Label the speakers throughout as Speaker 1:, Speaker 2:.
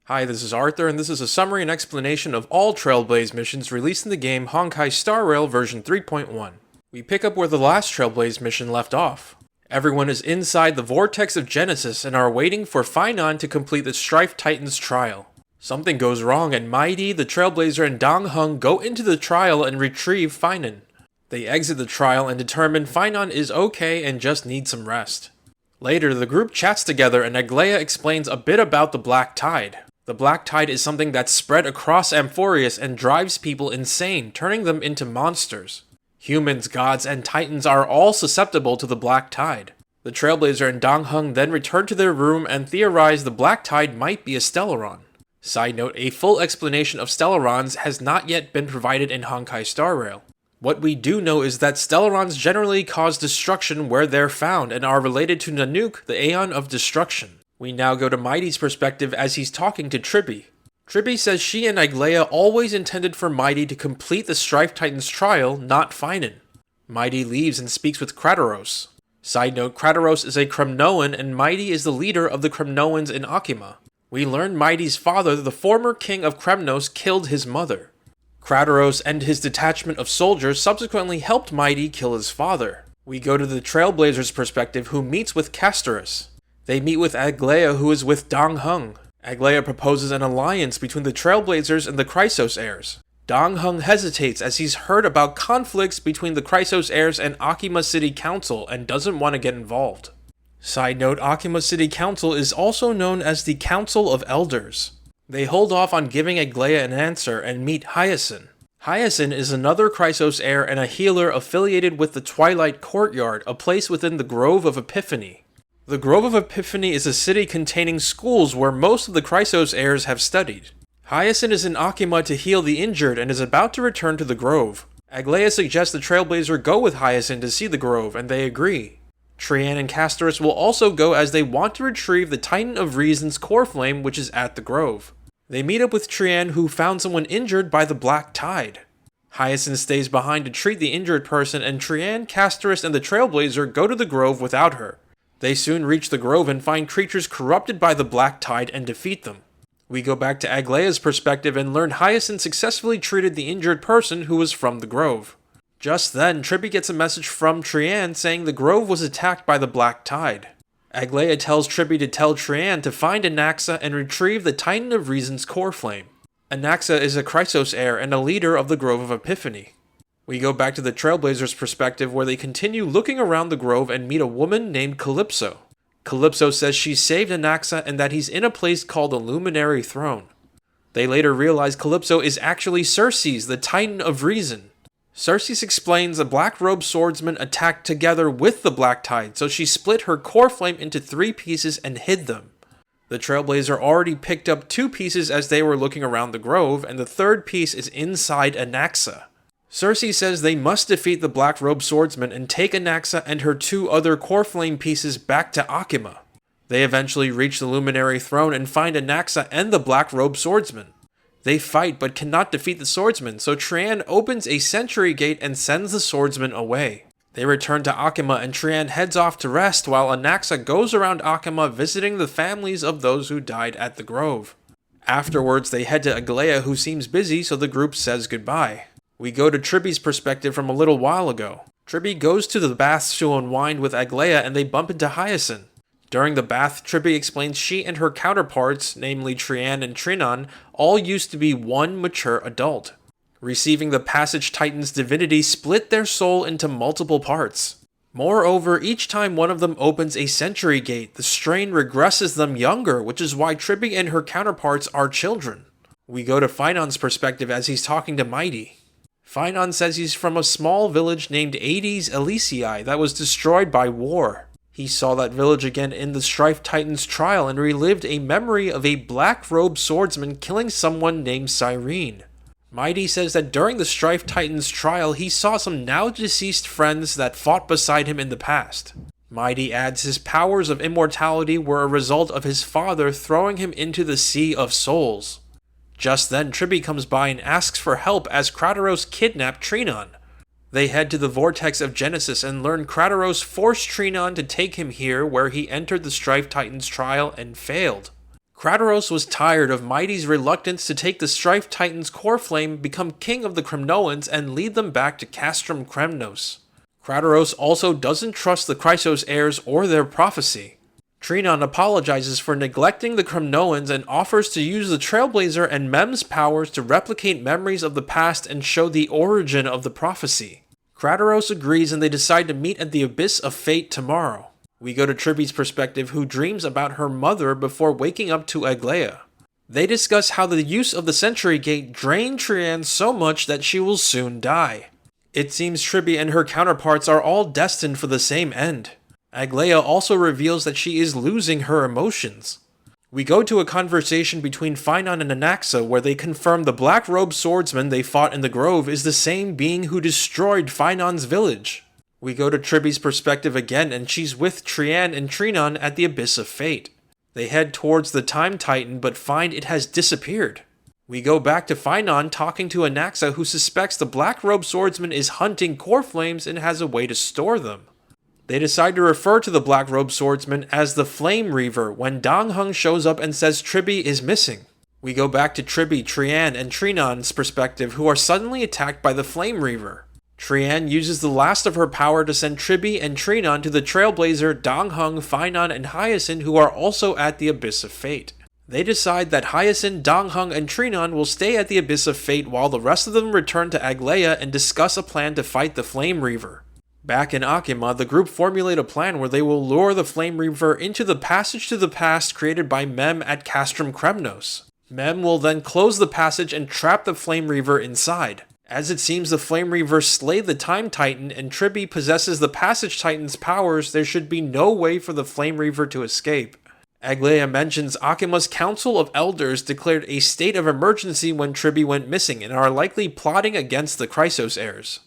Speaker 1: Hi, this is Arthur, and this is a summary and explanation of all Trailblaze missions released in the game Honkai Star Rail version 3.1. We pick up where the last Trailblaze mission left off. Everyone is inside the Vortex of Genesis and are waiting for Finon to complete the Strife Titan's trial. Something goes wrong and Mighty, the Trailblazer, and Dong Hung go into the trial and retrieve Finon. They exit the trial and determine Finon is okay and just needs some rest. Later, the group chats together and Aglaia explains a bit about the Black Tide. The Black Tide is something that's spread across Amphorius and drives people insane, turning them into monsters. Humans, gods, and titans are all susceptible to the Black Tide. The Trailblazer and Dong Hung then return to their room and theorize the Black Tide might be a Stellaron. Side note, a full explanation of Stellarons has not yet been provided in Honkai Star Rail. What we do know is that Stellarons generally cause destruction where they're found and are related to Nanook, the Aeon of Destruction. We now go to Mighty's perspective as he's talking to Tribby. Tribby says she and Aglaia always intended for Mighty to complete the Strife Titan's trial, not Finon. Mighty leaves and speaks with Krataros. Side note, Krataros is a Kremnoan and Mighty is the leader of the Kremnoans in Akima. We learn Mighty's father, the former king of Kremnos, killed his mother. Krataros and his detachment of soldiers subsequently helped Mighty kill his father. We go to the Trailblazer's perspective, who meets with Castorus. They meet with Aglaia, who is with Dong Hung. Aglaia proposes an alliance between the Trailblazers and the Chrysos heirs. Dong Hung hesitates as he's heard about conflicts between the Chrysos heirs and Akima City Council and doesn't want to get involved. Side note, Akima City Council is also known as the Council of Elders. They hold off on giving Aglaia an answer and meet Hyacinth. Hyacinth is another Chrysos heir and a healer affiliated with the Twilight Courtyard, a place within the Grove of Epiphany. The Grove of Epiphany is a city containing schools where most of the Chrysos heirs have studied. Hyacinth is in Akima to heal the injured and is about to return to the Grove. Aglaia suggests the Trailblazer go with Hyacinth to see the Grove, and they agree. Trian and Castorus will also go as they want to retrieve the Titan of Reason's core flame, which is at the Grove. They meet up with Trian, who found someone injured by the Black Tide. Hyacinth stays behind to treat the injured person, and Trian, Castorus, and the Trailblazer go to the Grove without her. They soon reach the Grove and find creatures corrupted by the Black Tide and defeat them. We go back to Aglaia's perspective and learn Hyacinth successfully treated the injured person who was from the Grove. Just then, Tribby gets a message from Trian saying the Grove was attacked by the Black Tide. Aglaia tells Tribby to tell Trian to find Anaxa and retrieve the Titan of Reason's core flame. Anaxa is a Chrysos heir and a leader of the Grove of Epiphany. We go back to the Trailblazer's perspective where they continue looking around the Grove and meet a woman named Calypso. Calypso says she saved Anaxa and that he's in a place called the Luminary Throne. They later realize Calypso is actually Circes, the Titan of Reason. Circes explains the black-robed swordsmen attacked together with the Black Tide, so she split her core flame into 3 pieces and hid them. The Trailblazer already picked up 2 pieces as they were looking around the Grove, and the 3rd piece is inside Anaxa. Circe says they must defeat the black-robed swordsman and take Anaxa and her 2 other core flame pieces back to Akima. They eventually reach the Luminary Throne and find Anaxa and the black-robed swordsman. They fight but cannot defeat the swordsman, so Trian opens a sentry gate and sends the swordsman away. They return to Akima and Trian heads off to rest while Anaxa goes around Akima visiting the families of those who died at the Grove. Afterwards, they head to Aglaia, who seems busy, so the group says goodbye. We go to Tribby's perspective from a little while ago. Tribby goes to the baths to unwind with Aglaia and they bump into Hyacinth. During the bath, Tribby explains she and her counterparts, namely Trian and Trinon, all used to be one mature adult. Receiving the Passage Titan's divinity split their soul into multiple parts. Moreover, each time one of them opens a sentry gate, the strain regresses them younger, which is why Tribby and her counterparts are children. We go to Finon's perspective as he's talking to Mighty. Finon says he's from a small village named Aedes Elysiae that was destroyed by war. He saw that village again in the Strife Titan's trial and relived a memory of a black-robed swordsman killing someone named Cyrene. Mighty says that during the Strife Titan's trial he saw some now-deceased friends that fought beside him in the past. Mighty adds his powers of immortality were a result of his father throwing him into the Sea of Souls. Just then, Tribby comes by and asks for help as Krataros kidnapped Trinon. They head to the Vortex of Genesis and learn Krataros forced Trinon to take him here where he entered the Strife Titan's trial and failed. Kratos was tired of Mighty's reluctance to take the Strife Titan's core flame, become king of the Kremnoans, and lead them back to Castrum Kremnos. Kratos also doesn't trust the Chrysos heirs or their prophecy. Trinon apologizes for neglecting the Kremnoans and offers to use the Trailblazer and Mem's powers to replicate memories of the past and show the origin of the prophecy. Kratos agrees and they decide to meet at the Abyss of Fate tomorrow. We go to Triby's perspective, who dreams about her mother before waking up to Aglaia. They discuss how the use of the Sentry Gate drained Trian so much that she will soon die. It seems Triby and her counterparts are all destined for the same end. Aglaia also reveals that she is losing her emotions. We go to a conversation between Phainon and Anaxa where they confirm the black-robed swordsman they fought in the Grove is the same being who destroyed Phainon's village. We go to Triby's perspective again and she's with Trian and Trinon at the Abyss of Fate. They head towards the Time Titan but find it has disappeared. We go back to Phainon talking to Anaxa, who suspects the black-robed swordsman is hunting core flames and has a way to store them. They decide to refer to the black-robed swordsman as the Flame Reaver when Dong Hung shows up and says Triby is missing. We go back to Triby, Trian, and Trinon's perspective, who are suddenly attacked by the Flame Reaver. Trian uses the last of her power to send Triby and Trinon to the Trailblazer, Dong Hung, Phainon, and Hyacinth, who are also at the Abyss of Fate. They decide that Hyacinth, Dong Hung, and Trinon will stay at the Abyss of Fate while the rest of them return to Aglaia and discuss a plan to fight the Flame Reaver. Back in Akima, the group formulate a plan where they will lure the Flame Reaver into the passage to the past created by Mem at Castrum Kremnos. Mem will then close the passage and trap the Flame Reaver inside. As it seems the Flame Reaver slayed the Time Titan and Triby possesses the Passage Titan's powers, there should be no way for the Flame Reaver to escape. Aglaia mentions Akima's Council of Elders declared a state of emergency when Triby went missing and are likely plotting against the Chrysos heirs.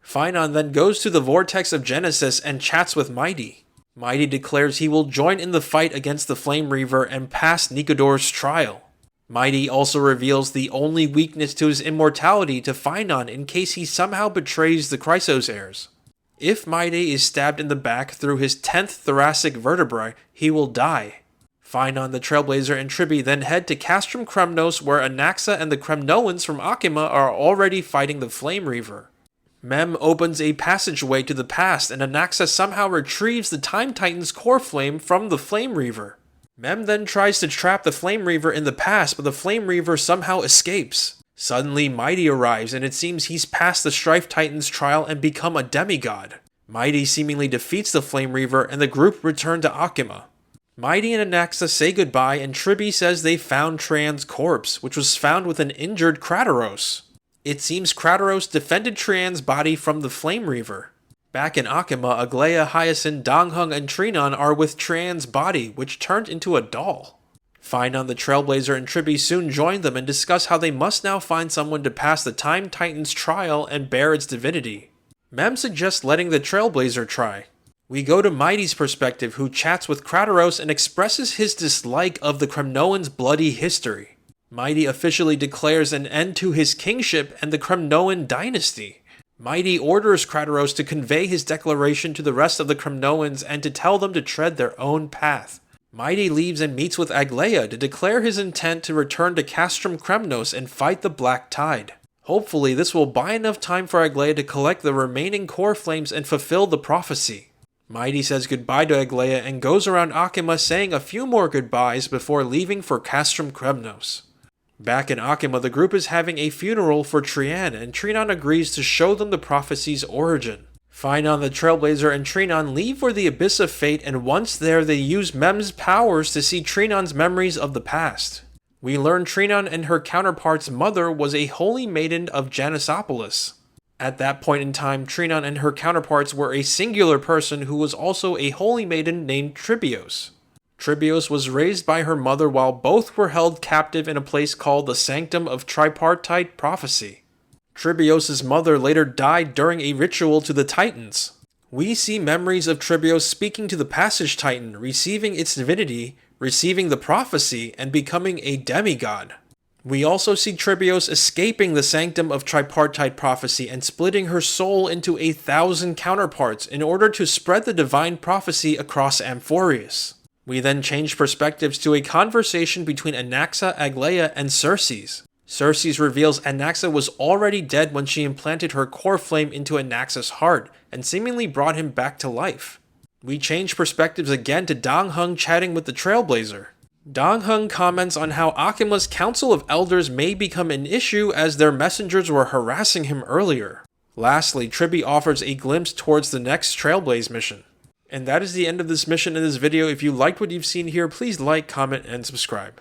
Speaker 1: Phainon then goes to the Vortex of Genesis and chats with Mighty. Mighty declares he will join in the fight against the Flame Reaver and pass Nikodor's trial. Mighty also reveals the only weakness to his immortality to Phainon in case he somehow betrays the Chrysos heirs. If Mighty is stabbed in the back through his 10th thoracic vertebrae, he will die. Phainon, the Trailblazer, and Triby then head to Castrum Kremnos where Anaxa and the Kremnoans from Akima are already fighting the Flame Reaver. Mem opens a passageway to the past and Anaxa somehow retrieves the Time Titan's core flame from the Flame Reaver. Mem then tries to trap the Flame Reaver in the past, but the Flame Reaver somehow escapes. Suddenly, Mighty arrives, and it seems he's passed the Strife Titan's trial and become a demigod. Mighty seemingly defeats the Flame Reaver, and the group return to Akima. Mighty and Anaxa say goodbye, and Triby says they found Trian's corpse, which was found with an injured Kratos. It seems Kratos defended Trian's body from the Flame Reaver. Back in Akima, Aglaia, Hyacinth, Dong Hung, and Trinon are with Trian's body, which turned into a doll. Phainon, the Trailblazer, and Triby soon join them and discuss how they must now find someone to pass the Time Titan's trial and bear its divinity. Mem suggests letting the Trailblazer try. We go to Mighty's perspective, who chats with Kratos and expresses his dislike of the Kremnoans' bloody history. Mighty officially declares an end to his kingship and the Kremnoan dynasty. Mighty orders Kratos to convey his declaration to the rest of the Kremnoans and to tell them to tread their own path. Mighty leaves and meets with Aglaia to declare his intent to return to Castrum Kremnos and fight the Black Tide. Hopefully this will buy enough time for Aglaia to collect the remaining core flames and fulfill the prophecy. Mighty says goodbye to Aglaia and goes around Akima saying a few more goodbyes before leaving for Castrum Kremnos. Back in Akima, the group is having a funeral for Trian, and Trinon agrees to show them the prophecy's origin. Phainon, the Trailblazer, and Trinon leave for the Abyss of Fate, and once there they use Mem's powers to see Trinon's memories of the past. We learn Trinon and her counterpart's mother was a holy maiden of Janisopolis. At that point in time, Trinon and her counterparts were a singular person who was also a holy maiden named Tribios. Tribios was raised by her mother while both were held captive in a place called the Sanctum of Tripartite Prophecy. Tribios' mother later died during a ritual to the Titans. We see memories of Tribios speaking to the Passage Titan, receiving its divinity, receiving the prophecy, and becoming a demigod. We also see Tribios escaping the Sanctum of Tripartite Prophecy and splitting her soul into 1,000 counterparts in order to spread the divine prophecy across Amphorius. We then change perspectives to a conversation between Anaxa, Aglaia, and Circes. Circes reveals Anaxa was already dead when she implanted her core flame into Anaxa's heart, and seemingly brought him back to life. We change perspectives again to Dong Heng chatting with the Trailblazer. Dong Heng comments on how Akima's Council of Elders may become an issue as their messengers were harassing him earlier. Lastly, Tribby offers a glimpse towards the next Trailblaze mission. And that is the end of this mission in this video. If you liked what you've seen here, please like, comment, and subscribe.